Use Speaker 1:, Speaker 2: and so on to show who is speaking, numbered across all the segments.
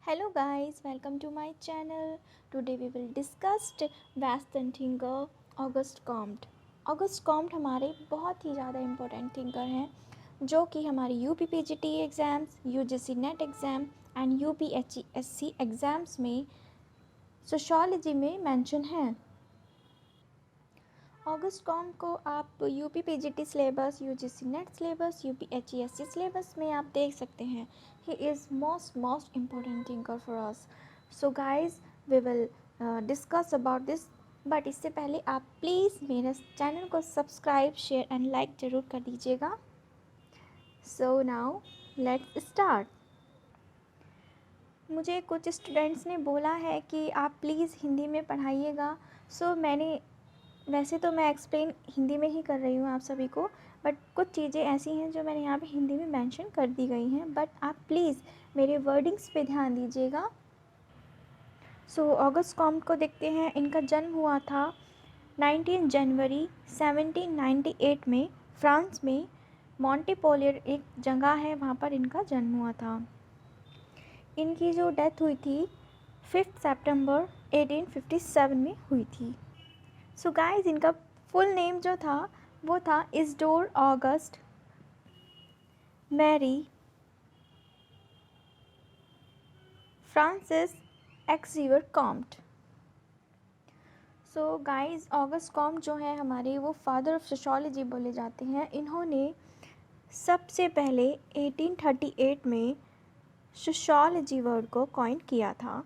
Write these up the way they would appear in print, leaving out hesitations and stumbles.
Speaker 1: Hello guys, welcome to my channel. Today we will discuss Western thinker Auguste Comte. Auguste Comte हमारे बहुत ही ज़्यादा important thinker हैं जो कि हमारे UPPGT exams, UGC net exam and UPHESC exams में sociology में मेंशन हैं। ऑगस्ट कॉम्ट को आप UPPGT syllabus, UGC net syllabus, UPHESC syllabus में आप देख सकते हैं। He is most important thinker for us. So guys we will discuss about this, but इससे पहले आप प्लीज़ मेरे चैनल को सब्सक्राइब, शेयर एंड लाइक ज़रूर कर दीजिएगा। So now let's start. मुझे कुछ स्टूडेंट्स ने बोला है कि आप प्लीज़ हिंदी में पढ़ाइएगा। सो वैसे तो मैं एक्सप्लेन हिंदी में ही कर रही हूँ आप सभी को, बट कुछ चीज़ें ऐसी हैं जो मैंने यहाँ पे हिंदी में मेंशन कर दी गई हैं, बट आप प्लीज़ मेरे वर्डिंग्स पे ध्यान दीजिएगा। सो ऑगस्ट कॉम्ट को देखते हैं। इनका जन्म हुआ था 19 जनवरी 1798 में फ्रांस में मॉन्टेपोलियर एक जगह है, वहाँ पर इनका जन्म हुआ था। इनकी जो डेथ हुई थी 5 सितंबर 1857 में हुई थी। सो गाइस इनका फुल नेम जो था वो था Isidore Auguste Marie Francis Xavier Comte. So guys Auguste Comte जो है हमारे, वो फादर ऑफ सोशोलॉजी बोले जाते हैं। इन्होंने सबसे पहले 1838 में सोशोलॉजी वर्ड को कॉइन किया था,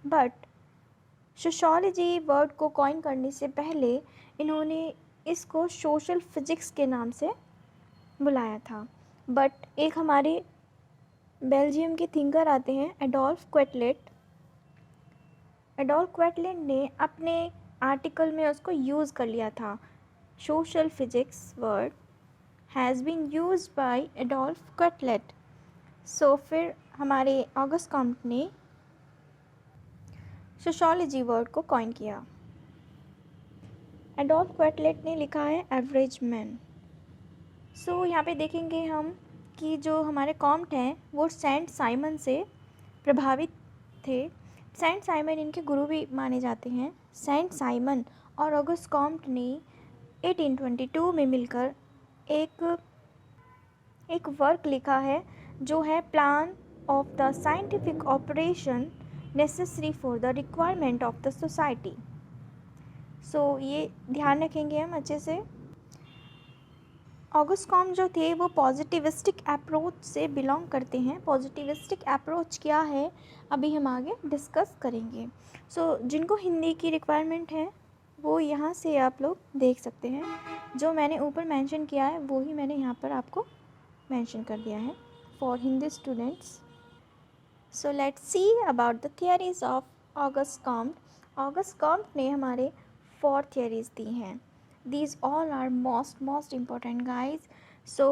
Speaker 1: बट सोशोलॉजी वर्ड को कॉइन करने से पहले इन्होंने इसको सोशल फिजिक्स के नाम से बुलाया था। बट एक हमारे बेल्जियम के थिंकर आते हैं एडोल्फ क्वेटलेट। एडोल्फ क्वेटलेट ने अपने आर्टिकल में उसको यूज़ कर लिया था। Social physics word has been used by Adolphe Quetelet. So फिर हमारे ऑगस्ट कॉम्ट ने सोशोलॉजी वर्ड को कॉइन किया। एडोल्फ क्वेटलेट ने लिखा है एवरेज मैन। सो यहाँ पे देखेंगे हम कि जो हमारे कॉम्ट हैं वो सेंट साइमन से प्रभावित थे। सेंट साइमन इनके गुरु भी माने जाते हैं। सेंट साइमन और ऑगस्ट कॉम्ट ने 1822 में मिलकर एक वर्क लिखा है जो है plan of the scientific operation necessary for the requirement of the society. So ये ध्यान रखेंगे हम अच्छे से। ऑगस्ट कॉम्ट जो थे वो पॉजिटिविस्टिक अप्रोच से बिलोंग करते हैं। पॉजिटिविस्टिक अप्रोच क्या है अभी हम आगे डिस्कस करेंगे। सो जिनको हिंदी की रिक्वायरमेंट है वो यहाँ से आप लोग देख सकते हैं। जो मैंने ऊपर मेंशन किया है वो ही मैंने यहाँ पर आपको मेंशन कर दिया है for Hindi students. So let's see about the theories of August Comte. August Comte ने हमारे 4 थियरीज दी हैं। These all are most important guys. So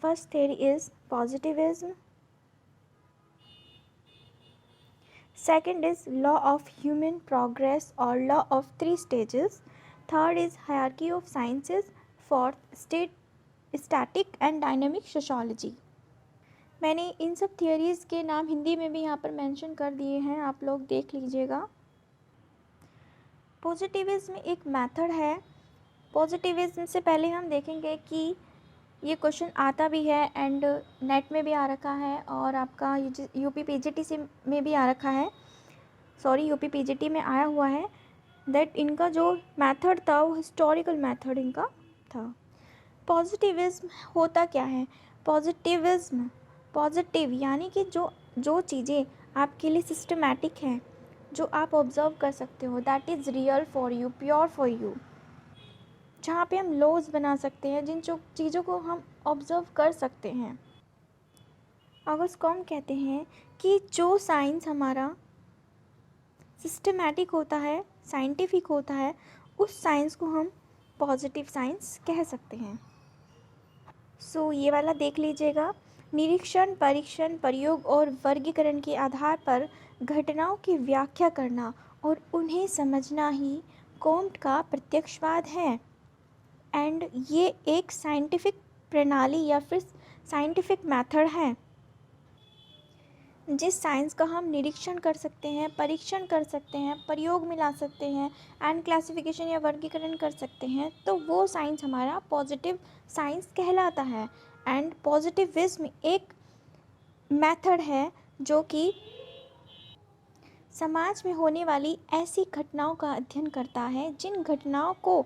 Speaker 1: first theory is positivism. Second is law of human progress or law of 3 stages. Third is hierarchy of sciences. Fourth static and dynamic sociology. मैंने इन सब theories के नाम हिंदी में भी यहाँ पर mention कर दिए हैं, आप लोग देख लीजिएगा। पॉजिटिविज्म एक मेथड है। पॉजिटिविज्म से पहले हम देखेंगे कि ये क्वेश्चन आता भी है एंड नेट में भी आ रखा है और आपका UPPGT से में भी आ रखा है। सॉरी UPPGT में आया हुआ है दैट इनका जो मेथड था वो हिस्टोरिकल मेथड इनका था। पॉजिटिविज्म होता क्या है? पॉजिटिविज्म पॉजिटिव यानी कि जो चीज़ें आपके लिए सिस्टमैटिक हैं, जो आप ऑब्ज़र्व कर सकते हो, that is real for you, pure for you, जहाँ पे हम लॉज बना सकते हैं, जिन चीज़ों को हम ऑब्ज़र्व कर सकते हैं। ऑगस्ट कॉम्ट कहते हैं कि जो साइंस हमारा सिस्टमैटिक होता है, साइंटिफिक होता है, उस साइंस को हम पॉजिटिव साइंस कह सकते हैं। सो ये वाला देख लीजिएगा। निरीक्षण, परीक्षण, प्रयोग और वर्गीकरण के आधार पर घटनाओं की व्याख्या करना और उन्हें समझना ही कॉम्ट का प्रत्यक्षवाद है। एंड ये एक साइंटिफिक प्रणाली या फिर साइंटिफिक मेथड है। जिस साइंस का हम निरीक्षण कर सकते हैं, परीक्षण कर सकते हैं, प्रयोग में ला सकते हैं एंड क्लासिफिकेशन या वर्गीकरण कर सकते हैं, तो वो साइंस हमारा पॉजिटिव साइंस कहलाता है। एंड पॉजिटिविज्म एक मेथड है जो कि समाज में होने वाली ऐसी घटनाओं का अध्ययन करता है जिन घटनाओं को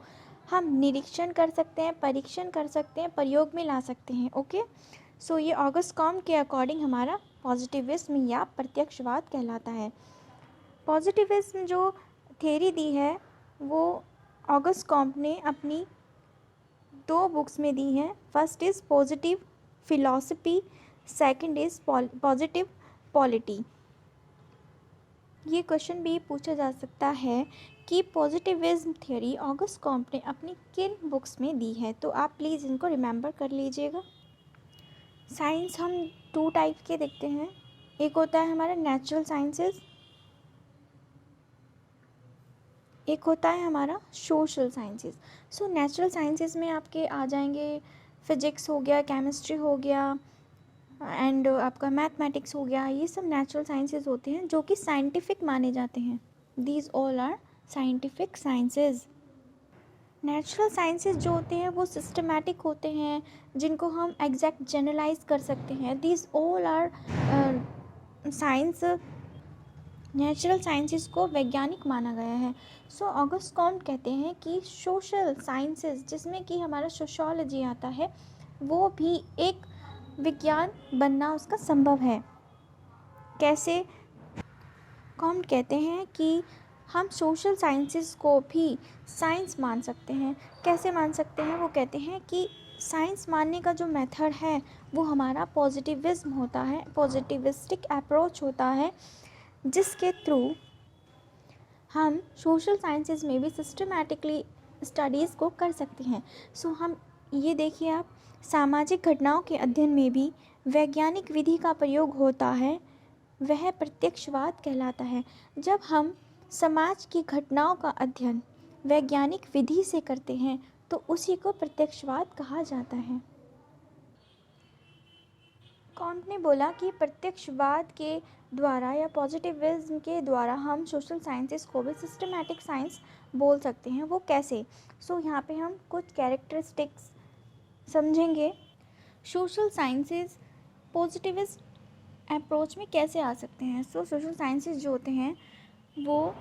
Speaker 1: हम निरीक्षण कर सकते हैं, परीक्षण कर सकते हैं, प्रयोग में ला सकते हैं। ओके, सो ये ऑगस्ट कॉम्ट के अकॉर्डिंग हमारा पॉजिटिविज्म या प्रत्यक्षवाद कहलाता है। पॉजिटिविज्म जो थ्योरी दी है वो ऑगस्ट कॉम्ट ने अपनी 2 बुक्स में दी है। First is positive philosophy, second is positive polity. ये क्वेश्चन भी पूछा जा सकता है कि पॉजिटिविज्म थ्योरी ऑगस्ट कॉम्ट ने अपनी किन बुक्स में दी है, तो आप प्लीज़ इनको रिमेंबर कर लीजिएगा। साइंस हम 2 टाइप के देखते हैं। एक होता है हमारा नेचुरल साइंसेस, एक होता है हमारा social sciences. So natural sciences में आपके आ जाएंगे फिजिक्स हो गया, केमिस्ट्री हो गया एंड आपका मैथमेटिक्स हो गया। ये सब नेचुरल साइंसेस होते हैं जो कि साइंटिफिक माने जाते हैं। These all are scientific sciences. Natural sciences जो होते हैं वो सिस्टमैटिक होते हैं, जिनको हम एग्जैक्ट जनरलाइज कर सकते हैं। These all are science. Natural sciences को वैज्ञानिक माना गया है। सो ऑगस्ट कॉम्ट कहते हैं कि सोशल साइंसेस, जिसमें कि हमारा सोशोलॉजी आता है, वो भी एक विज्ञान बनना उसका संभव है। कैसे? कॉम्ट कहते हैं कि हम सोशल साइंसेस को भी साइंस मान सकते हैं। कैसे मान सकते हैं? वो कहते हैं कि साइंस मानने का जो मेथड है वो हमारा पॉजिटिविज्म होता है, पॉजिटिविस्टिक अप्रोच होता है, जिसके थ्रू हम सोशल साइंसेस में भी सिस्टमैटिकली स्टडीज़ को कर सकते हैं। सो हम ये देखिए, आप सामाजिक घटनाओं के अध्ययन में भी वैज्ञानिक विधि का प्रयोग होता है, वह प्रत्यक्षवाद कहलाता है। जब हम समाज की घटनाओं का अध्ययन वैज्ञानिक विधि से करते हैं तो उसी को प्रत्यक्षवाद कहा जाता है। कॉम्ट ने बोला कि प्रत्यक्षवाद के द्वारा या पॉजिटिविज्म के द्वारा हम सोशल साइंसेस को भी सिस्टमैटिक साइंस बोल सकते हैं। वो कैसे? सो यहाँ पे हम कुछ कैरेक्टरिस्टिक्स समझेंगे। सोशल साइंसेस पॉजिटिविस्ट अप्रोच में कैसे आ सकते हैं? सो सोशल साइंसेस जो होते हैं वो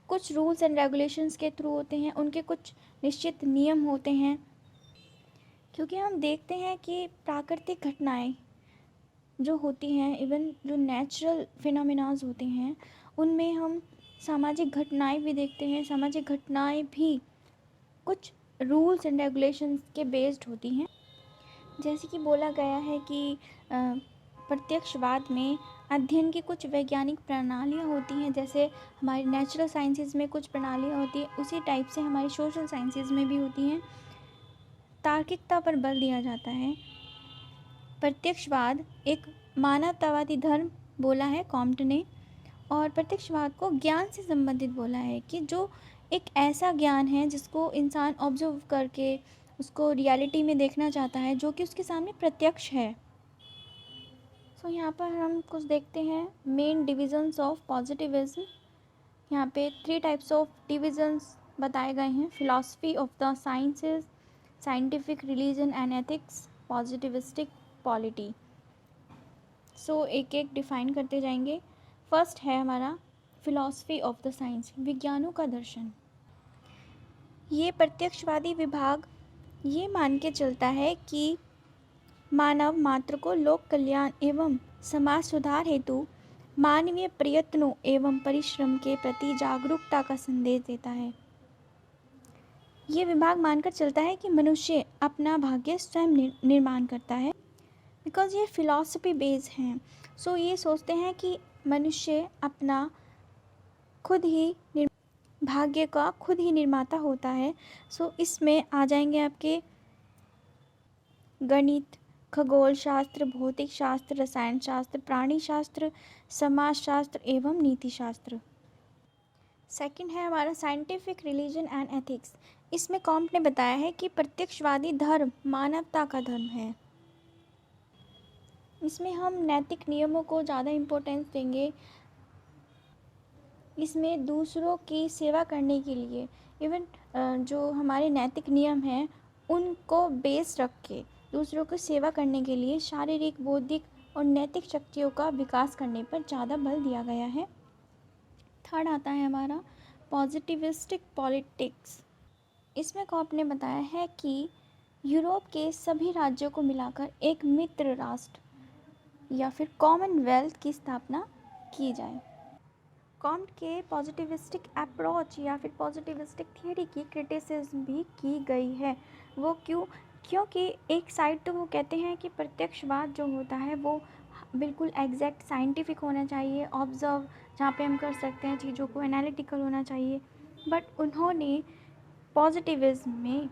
Speaker 1: कुछ रूल्स एंड रेगुलेशंस के थ्रू होते हैं, उनके कुछ निश्चित नियम होते हैं, क्योंकि हम देखते हैं कि प्राकृतिक घटनाएं जो होती हैं, इवन जो नेचुरल फिनोमिनाज होते हैं, उनमें हम सामाजिक घटनाएं भी देखते हैं। सामाजिक घटनाएं भी कुछ रूल्स एंड रेगुलेशंस के बेस्ड होती हैं। जैसे कि बोला गया है कि प्रत्यक्षवाद में अध्ययन की कुछ वैज्ञानिक प्रणालियाँ होती हैं, जैसे हमारी नेचुरल साइंसेज में कुछ प्रणालियाँ होती हैं, उसी टाइप से हमारी सोशल साइंसेज में भी होती हैं। तार्किकता पर बल दिया जाता है। प्रत्यक्षवाद एक मानवतावादी धर्म बोला है कॉम्ट ने, और प्रत्यक्षवाद को ज्ञान से संबंधित बोला है कि जो एक ऐसा ज्ञान है जिसको इंसान ऑब्जर्व करके उसको रियलिटी में देखना चाहता है, जो कि उसके सामने प्रत्यक्ष है। सो यहाँ पर हम कुछ देखते हैं मेन डिविजन्स ऑफ पॉजिटिविज्म। यहाँ पे 3 टाइप्स ऑफ डिविजन्स बताए गए हैं। Philosophy of the sciences, scientific religion and ethics, positivistic polity. So एक एक डिफाइन करते जाएंगे। फर्स्ट है हमारा फिलॉसफी ऑफ द साइंस, विज्ञानों का दर्शन। ये प्रत्यक्षवादी विभाग ये मान के चलता है कि मानव मात्र को लोक कल्याण एवं समाज सुधार हेतु मानवीय प्रयत्नों एवं परिश्रम के प्रति जागरूकता का संदेश देता है। ये विभाग मानकर चलता है कि मनुष्य अपना भाग्य स्वयं निर्माण करता है, बिकॉज ये फिलॉसफी बेस्ड हैं। सो ये सोचते हैं कि मनुष्य अपना खुद ही भाग्य का खुद ही निर्माता होता है। सो इसमें आ जाएंगे आपके गणित, खगोल शास्त्र, भौतिक शास्त्र, रसायन शास्त्र, प्राणी शास्त्र, समाज शास्त्र एवं नीति शास्त्र। सेकंड है हमारा साइंटिफिक रिलीजन एंड एथिक्स। इसमें कॉम्ट ने बताया है कि प्रत्यक्षवादी धर्म मानवता का धर्म है। इसमें हम नैतिक नियमों को ज़्यादा इम्पोर्टेंस देंगे। इसमें दूसरों की सेवा करने के लिए इवन जो हमारे नैतिक नियम हैं उनको बेस रख के दूसरों की सेवा करने के लिए शारीरिक, बौद्धिक और नैतिक शक्तियों का विकास करने पर ज़्यादा बल दिया गया है। थर्ड आता है हमारा पॉजिटिविस्टिक पॉलिटिक्स। इसमें कॉप ने बताया है कि यूरोप के सभी राज्यों को मिलाकर एक मित्र राष्ट्र या फिर कॉमनवेल्थ की स्थापना की जाए। कॉम्ट के पॉजिटिविस्टिक अप्रोच या फिर पॉजिटिविस्टिक थियरी की क्रिटिसिज्म भी की गई है। वो क्योंकि एक साइड तो वो कहते हैं कि प्रत्यक्षवाद जो होता है वो बिल्कुल एग्जैक्ट साइंटिफिक होना चाहिए, ऑब्जर्व जहाँ पे हम कर सकते हैं चीज़ों को, एनालिटिकल होना चाहिए। बट उन्होंने पॉजिटिविज्म में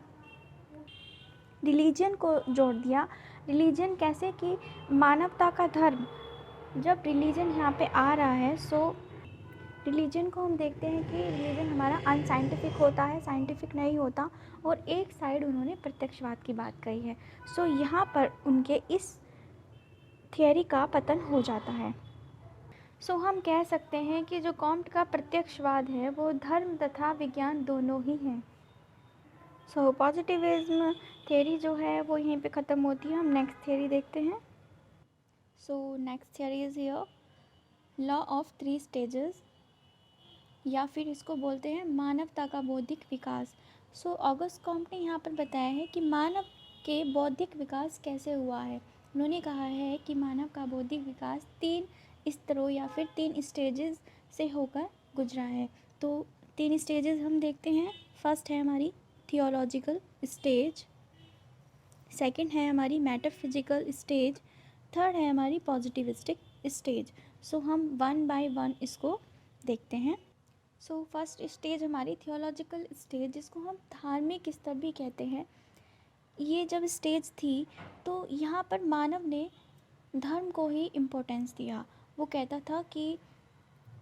Speaker 1: रिलीजन को जोड़ दिया। रिलीजन कैसे कि मानवता का धर्म, जब रिलीजन यहाँ पे आ रहा है सो रिलीजन को हम देखते हैं कि रिलीजन हमारा अनसाइंटिफिक होता है, साइंटिफिक नहीं होता। और एक साइड उन्होंने प्रत्यक्षवाद की बात कही है। सो यहाँ पर उनके इस थियरी का पतन हो जाता है। सो हम कह सकते हैं कि जो कॉम्ट का प्रत्यक्षवाद है वो धर्म तथा विज्ञान दोनों ही हैं। सो पॉजिटिविज्म थियरी जो है वो यहीं पे ख़त्म होती है। हम नेक्स्ट थियरी देखते हैं। So next theory is here law of 3 stages, या फिर इसको बोलते हैं मानवता का बौद्धिक विकास। सो ऑगस्ट कॉम्ट ने यहाँ पर बताया है कि मानव के बौद्धिक विकास कैसे हुआ है। उन्होंने कहा है कि मानव का बौद्धिक विकास 3 स्तरों या फिर 3 स्टेजेस से होकर गुजरा है। तो 3 स्टेजेस हम देखते हैं। फर्स्ट है हमारी थियोलॉजिकल स्टेज, सेकंड है हमारी मेटाफिजिकल स्टेज, थर्ड है हमारी पॉजिटिविस्टिक स्टेज। सो हम 1 बाय 1 इसको देखते हैं। सो फर्स्ट स्टेज हमारी थियोलॉजिकल स्टेज, जिसको हम धार्मिक स्तर भी कहते हैं। ये जब स्टेज थी तो यहाँ पर मानव ने धर्म को ही इम्पोर्टेंस दिया। वो कहता था कि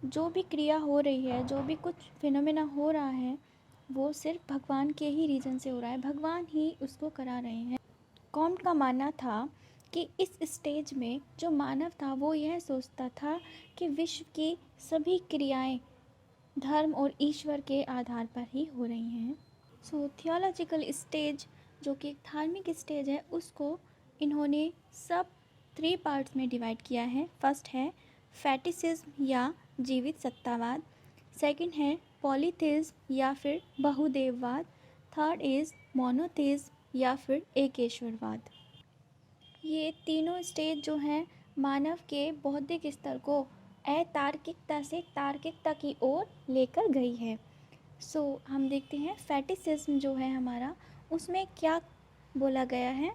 Speaker 1: जो भी क्रिया हो रही है, जो भी कुछ फिनोमेना हो रहा है, वो सिर्फ भगवान के ही रीज़न से हो रहा है, भगवान ही उसको करा रहे हैं। कॉम्ट का मानना था कि इस स्टेज में जो मानव था वो यह सोचता था कि विश्व की सभी क्रियाएं धर्म और ईश्वर के आधार पर ही हो रही हैं। सो थियोलॉजिकल स्टेज जो कि एक धार्मिक स्टेज है, उसको इन्होंने सब 3 पार्ट्स में डिवाइड किया है। फर्स्ट है फैटिसिज्म या जीवित सत्तावाद, सेकंड है पॉलीथेइज्म या फिर बहुदेववाद, थर्ड इज़ मोनोथेइज्म या फिर एकेश्वरवाद। ये तीनों स्टेज जो हैं मानव के बौद्धिक स्तर को अतार्किकता से तार्किकता की ओर लेकर गई है। सो हम देखते हैं फैटिसिज्म जो है हमारा, उसमें क्या बोला गया है।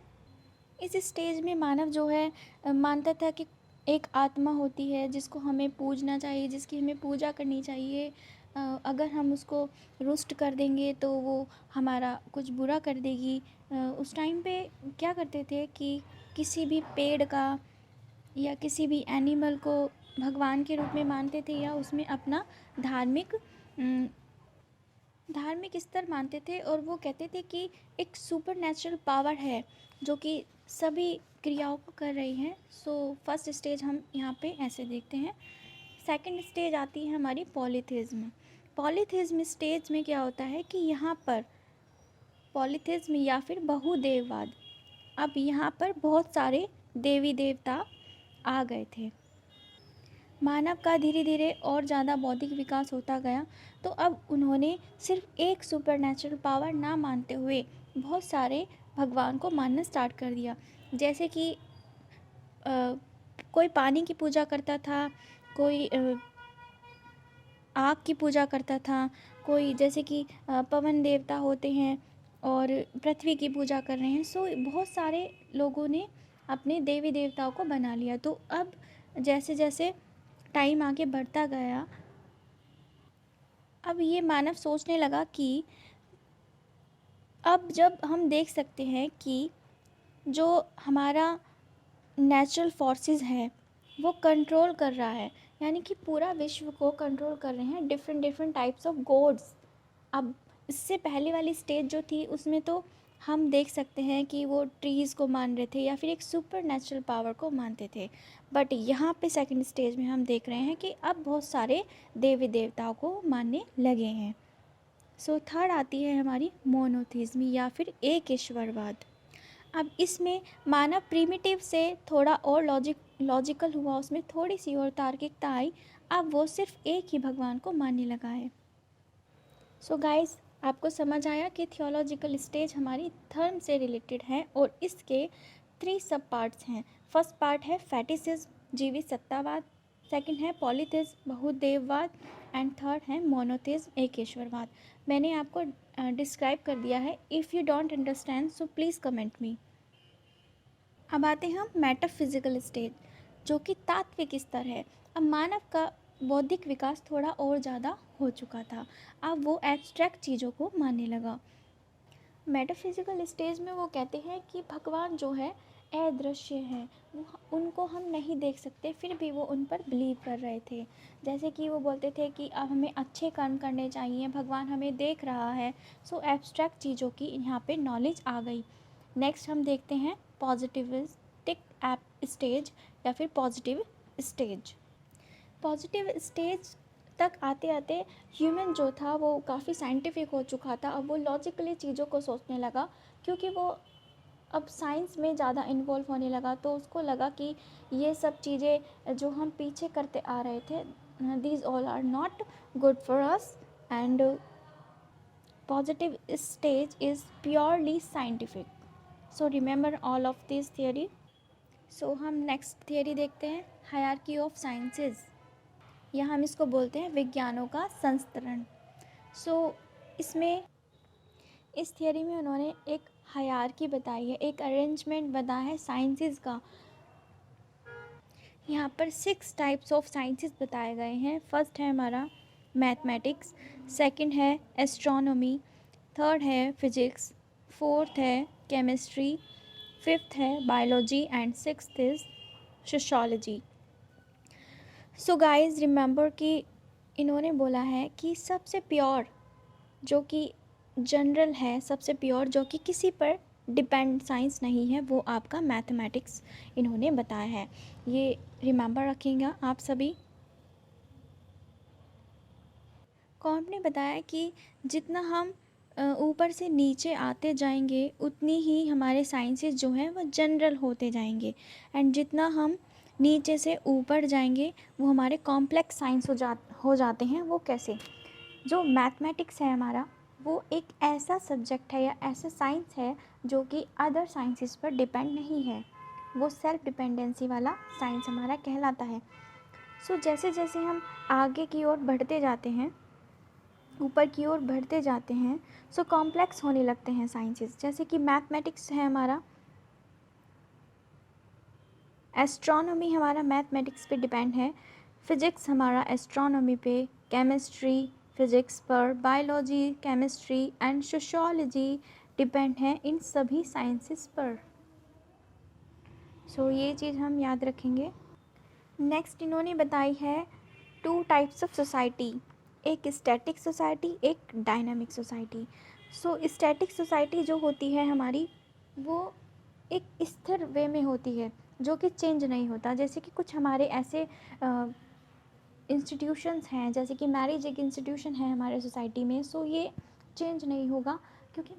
Speaker 1: इस स्टेज में मानव जो है मानता था कि एक आत्मा होती है जिसको हमें पूजना चाहिए, जिसकी हमें पूजा करनी चाहिए। अगर हम उसको रुष्ट कर देंगे तो वो हमारा कुछ बुरा कर देगी। उस टाइम पे क्या करते थे कि किसी भी पेड़ का या किसी भी एनिमल को भगवान के रूप में मानते थे या उसमें अपना धार्मिक स्तर मानते थे। और वो कहते थे कि एक सुपर नेचुरल पावर है जो कि सभी क्रियाओं को कर रही है। सो फर्स्ट स्टेज हम यहाँ पे ऐसे देखते हैं। सेकंड स्टेज आती है हमारी पॉलीथेइज्म। पॉलीथेइज्म स्टेज में क्या होता है कि यहाँ पर पॉलीथेइज्म या फिर बहुदेववाद, अब यहाँ पर बहुत सारे देवी देवता आ गए थे। मानव का धीरे धीरे और ज़्यादा बौद्धिक विकास होता गया, तो अब उन्होंने सिर्फ एक सुपरनैचुरल पावर ना मानते हुए बहुत सारे भगवान को मानना स्टार्ट कर दिया। जैसे कि कोई पानी की पूजा करता था, कोई आग की पूजा करता था, कोई जैसे कि पवन देवता होते हैं और पृथ्वी की पूजा कर रहे हैं। सो बहुत सारे लोगों ने अपने देवी देवताओं को बना लिया। तो अब जैसे जैसे टाइम आगे बढ़ता गया, अब ये मानव सोचने लगा कि अब जब हम देख सकते हैं कि जो हमारा नेचुरल फोर्सेस है वो कंट्रोल कर रहा है, यानी कि पूरा विश्व को कंट्रोल कर रहे हैं different different types of gods. अब इससे पहले वाली स्टेज जो थी उसमें तो हम देख सकते हैं कि वो ट्रीज़ को मान रहे थे या फिर एक सुपर नेचुरल पावर को मानते थे। बट यहाँ पे सेकंड स्टेज में हम देख रहे हैं कि अब बहुत सारे देवी देवताओं को मानने लगे हैं। सो थर्ड आती है हमारी मोनोथिज्म या फिर एक ईश्वरवाद। अब इसमें मानव प्रिमिटिव से थोड़ा और लॉजिकल हुआ, उसमें थोड़ी सी और तार्किकता आई। अब वो सिर्फ एक ही भगवान को मानने लगा है। सो गाइस, आपको समझ आया कि थियोलॉजिकल स्टेज हमारी धर्म से रिलेटेड है और इसके 3 सब पार्ट्स हैं। फर्स्ट पार्ट है फैटिसिज्म, जीवित सत्तावाद। सेकंड है पॉलीथिज्म, बहुदेववाद। एंड थर्ड है मोनोथिज्म, एकेश्वरवाद। मैंने आपको डिस्क्राइब कर दिया है। If you don't understand so please comment me. अब आते हैं हम मेटाफिजिकल स्टेज, जो कि तात्विक स्तर है। अब मानव का बौद्धिक विकास थोड़ा और ज़्यादा हो चुका था। अब वो एब्स्ट्रैक्ट चीज़ों को मानने लगा। मेटाफिजिकल स्टेज में वो कहते हैं कि भगवान जो है अदृश्य है, वो उनको हम नहीं देख सकते, फिर भी वो उन पर बिलीव कर रहे थे। जैसे कि वो बोलते थे कि अब हमें अच्छे कर्म करने चाहिए, भगवान हमें देख रहा है। सो एब्स्ट्रैक्ट चीज़ों की यहाँ पे नॉलेज आ गई। नेक्स्ट हम देखते हैं पॉजिटिविस्टिक स्टेज या फिर पॉजिटिव स्टेज। पॉजिटिव स्टेज तक आते आते ह्यूमन जो था वो काफ़ी साइंटिफिक हो चुका था। अब वो लॉजिकली चीज़ों को सोचने लगा, क्योंकि वो अब साइंस में ज़्यादा इन्वॉल्व होने लगा। तो उसको लगा कि ये सब चीज़ें जो हम पीछे करते आ रहे थे, these all are not good for us. And positive stage is purely scientific. So remember all of this theory. So हम नेक्स्ट थियरी देखते हैं, हायरार्की ऑफ साइंसेस, या हम इसको बोलते हैं विज्ञानों का संस्तरण। सो इसमें इस थियरी में उन्होंने एक हायरार्की बताई है, एक अरेंजमेंट बताया है साइंसेस का। यहाँ पर 6 टाइप्स ऑफ साइंसेस बताए गए हैं। फर्स्ट है हमारा मैथमेटिक्स, सेकंड है एस्ट्रोनॉमी, थर्ड है फिजिक्स, फोर्थ है केमिस्ट्री, फिफ्थ है biology and sixth is sociology. So guys remember कि इन्होंने बोला है कि सबसे प्योर जो कि जनरल है, सबसे प्योर जो कि किसी पर डिपेंड साइंस नहीं है, वो आपका मैथमेटिक्स इन्होंने बताया है। ये रिमेंबर रखिएगा आप सभी। कौन ने बताया कि जितना हम ऊपर से नीचे आते जाएंगे उतनी ही हमारे साइंसेस जो हैं वो जनरल होते जाएंगे, एंड जितना हम नीचे से ऊपर जाएंगे वो हमारे कॉम्प्लेक्स साइंस हो जाते हैं। वो कैसे? जो मैथमेटिक्स है हमारा, वो एक ऐसा सब्जेक्ट है या ऐसा साइंस है जो कि अदर साइंसेस पर डिपेंड नहीं है। वो सेल्फ डिपेंडेंसी वाला साइंस हमारा कहलाता है। सो जैसे जैसे हम आगे की ओर बढ़ते जाते हैं, ऊपर की ओर बढ़ते जाते हैं, सो कॉम्प्लेक्स होने लगते हैं साइंसेस। जैसे कि मैथमेटिक्स है हमारा, एस्ट्रोनॉमी हमारा मैथमेटिक्स पे डिपेंड है, फिज़िक्स हमारा एस्ट्रोनॉमी पे, केमिस्ट्री फिज़िक्स पर, biology chemistry and sociology depend है इन सभी साइंसेस पर। सो ये चीज़ हम याद रखेंगे। नेक्स्ट इन्होंने बताई है 2 टाइप्स ऑफ सोसाइटी, एक स्टैटिक सोसाइटी, एक dynamic society. So static society जो होती है हमारी, वो एक स्थिर वे में होती है जो कि चेंज नहीं होता। जैसे कि कुछ हमारे ऐसे इंस्टीट्यूशंस हैं, जैसे कि मैरिज एक इंस्टीट्यूशन है हमारे सोसाइटी में। सो ये चेंज नहीं होगा, क्योंकि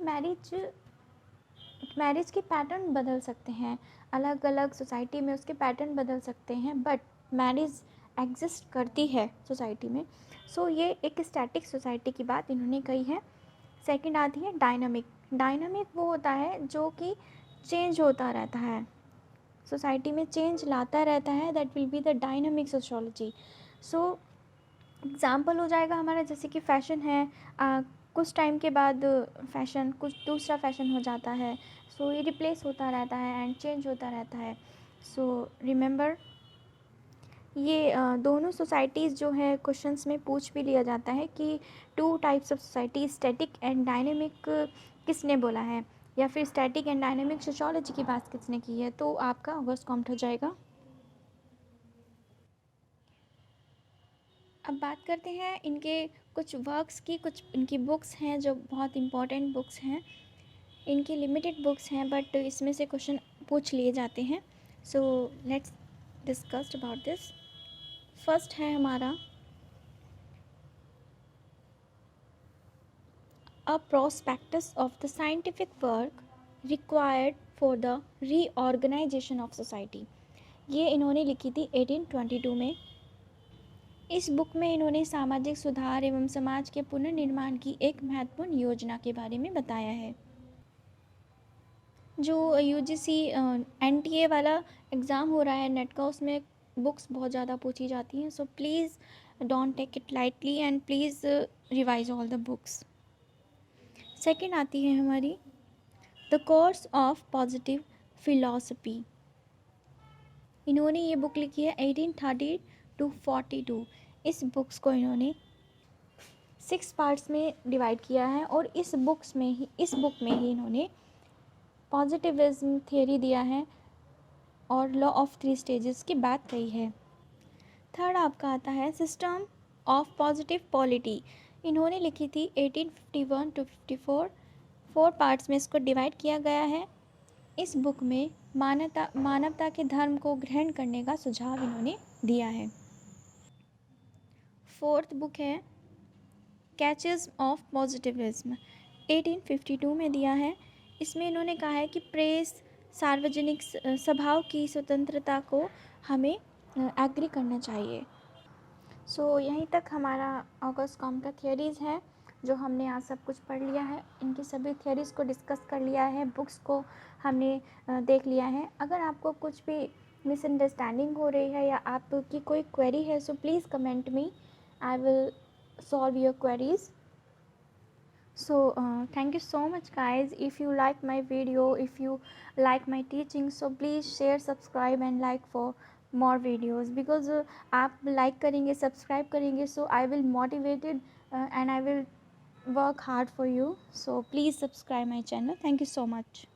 Speaker 1: मैरिज के पैटर्न बदल सकते हैं, अलग अलग सोसाइटी में उसके पैटर्न बदल सकते हैं, बट मैरिज एग्जिस्ट करती है सोसाइटी में। सो ये एक स्टैटिक सोसाइटी की बात इन्होंने कही है। सेकंड आती है डायनामिक। डायनामिक वो होता है जो कि चेंज होता रहता है, सोसाइटी में चेंज लाता रहता है, that will be the dynamic sociology. So example हो जाएगा हमारा, जैसे कि फ़ैशन है, कुछ टाइम के बाद फ़ैशन कुछ दूसरा फ़ैशन हो जाता है। सो ये रिप्लेस होता रहता है एंड चेंज होता रहता है। सो रिमेंबर, ये दोनों सोसाइटीज़ जो है क्वेश्चंस में पूछ भी लिया जाता है कि 2 types of society, static and dynamic, किसने बोला है, या फिर स्टैटिक एंड डायनेमिक सोशियोलॉजी की बात किसने की है। तो आपका ऑगस्ट काउंट हो जाएगा। अब बात करते हैं इनके कुछ वर्क्स की, कुछ इनकी बुक्स हैं जो बहुत इम्पोर्टेंट बुक्स हैं। इनकी लिमिटेड बुक्स हैं बट इसमें से क्वेश्चन पूछ लिए जाते हैं. So let's discuss about this. First है हमारा a prospectus of the scientific work required for the reorganisation of society. ये इन्होंने लिखी थी 1822 में. इस बुक में इन्होंने सामाजिक सुधार एवं समाज के पुनर्निर्माण की एक महत्वपूर्ण योजना के बारे में बताया है. जो यूजीसी एनटीए वाला एग्ज़ाम हो रहा है नेट का, उसमें बुक्स बहुत ज़्यादा पूछी जाती हैं. So please don't take it lightly and please revise all the books. Second आती है हमारी the course of positive philosophy. इन्होंने ये बुक लिखी है 1830 to 42. इस बुक्स को इन्होंने 6 पार्ट्स में डिवाइड किया है और इस बुक में ही इन्होंने पॉजिटिविज्म थियरी दिया है और लॉ ऑफ 3 स्टेजेस की बात कही है. थर्ड आपका आता है सिस्टम ऑफ पॉजिटिव पॉलिटी. इन्होंने लिखी थी 1851 to 54. 4 पार्ट्स में इसको डिवाइड किया गया है. इस बुक में मानवता के धर्म को ग्रहण करने का सुझाव इन्होंने दिया है. फोर्थ बुक है कैचेस ऑफ पॉजिटिविज्म. 1852 में दिया है. इसमें इन्होंने कहा है कि प्रेस सार्वजनिक सभाओं की स्वतंत्रता को हमें एग्री करना चाहिए. सो यहीं तक हमारा ऑगस्ट कॉम का थियरीज़ है जो हमने आज सब कुछ पढ़ लिया है. इनकी सभी थियरीज़ को डिस्कस कर लिया है, बुक्स को हमने देख लिया है. अगर आपको कुछ भी मिसअंडरस्टैंडिंग हो रही है या आपकी कोई क्वेरी है so please comment me. I will solve your queries. So thank you so much guys. If you like my video, if you like my teaching, so please share, subscribe and like for more videos because आप like करेंगे, subscribe करेंगे, so I will motivated and I will work hard for you. So please subscribe my channel. Thank you so much.